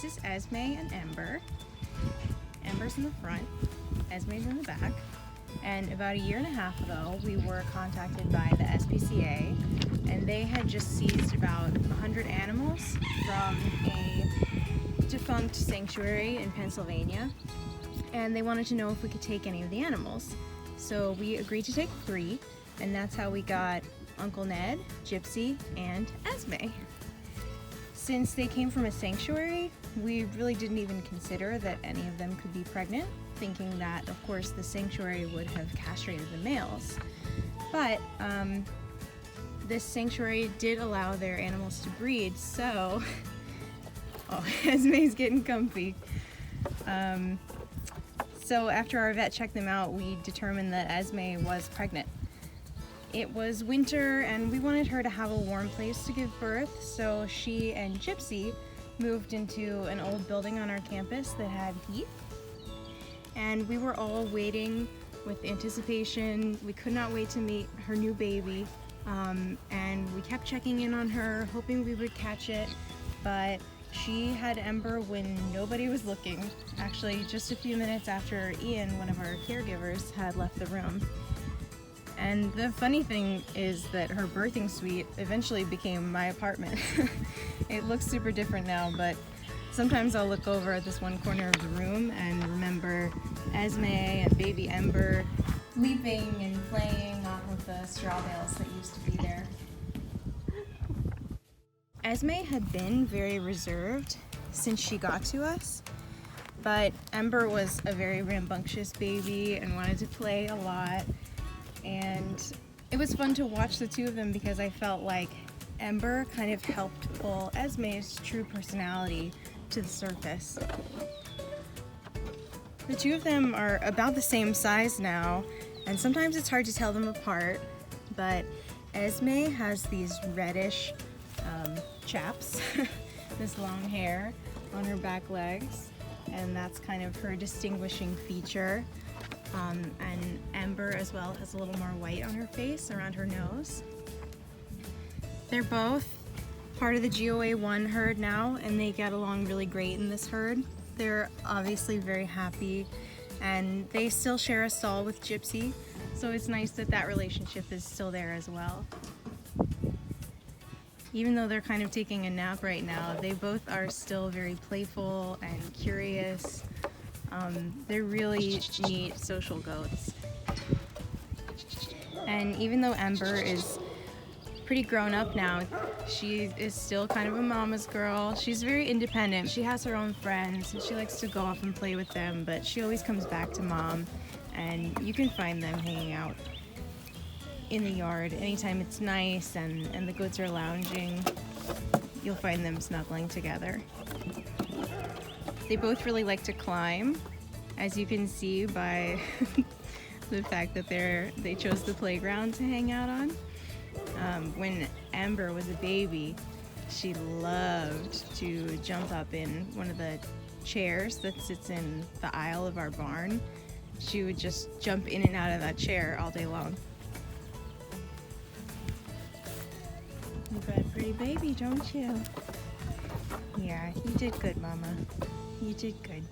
This is Esme and Ember. Ember's in the front, Esme's in the back. And about a year and a half ago, we were contacted by the SPCA, and they had just seized about 100 animals from a defunct sanctuary in Pennsylvania. And they wanted to know if we could take any of the animals. So we agreed to take 3, and that's how we got Uncle Ned, Gypsy, and Esme. Since they came from a sanctuary, we really didn't even consider that any of them could be pregnant, thinking that, of course, the sanctuary would have castrated the males. But this sanctuary did allow their animals to breed, so... Oh, Esme's getting comfy. So after our vet checked them out, we determined that Esme was pregnant. It was winter and we wanted her to have a warm place to give birth, so she and Gypsy moved into an old building on our campus that had heat. And we were all waiting with anticipation. We could not wait to meet her new baby. And we kept checking in on her, hoping we would catch it, but she had Ember when nobody was looking. Actually, just a few minutes after Ian, one of our caregivers, had left the room. And the funny thing is that her birthing suite eventually became my apartment. It looks super different now, but sometimes I'll look over at this one corner of the room and remember Esme and baby Ember leaping and playing off of the straw bales that used to be there. Esme had been very reserved since she got to us, but Ember was a very rambunctious baby and wanted to play a lot. And it was fun to watch the two of them because I felt like Ember kind of helped pull Esme's true personality to the surface. The two of them are about the same size now, and sometimes it's hard to tell them apart, but Esme has these reddish chaps, this long hair on her back legs, and that's kind of her distinguishing feature. And Ember as well has a little more white on her face, around her nose. They're both part of the GOA1 herd now, and they get along really great in this herd. They're obviously very happy, and they still share a stall with Gypsy, so it's nice that that relationship is still there as well. Even though they're kind of taking a nap right now, they both are still very playful and curious. They're really neat social goats. And even though Ember is pretty grown up now, she is still kind of a mama's girl. She's very independent. She has her own friends. She likes to go off and play with them, but she always comes back to mom, and you can find them hanging out in the yard anytime it's nice and the goats are lounging. You'll find them snuggling together. They both really like to climb, as you can see by the fact that they chose the playground to hang out on. When Ember was a baby, she loved to jump up in one of the chairs that sits in the aisle of our barn. She would just jump in and out of that chair all day long. You've got a pretty baby, don't you? Yeah, you did good, Mama. You did good.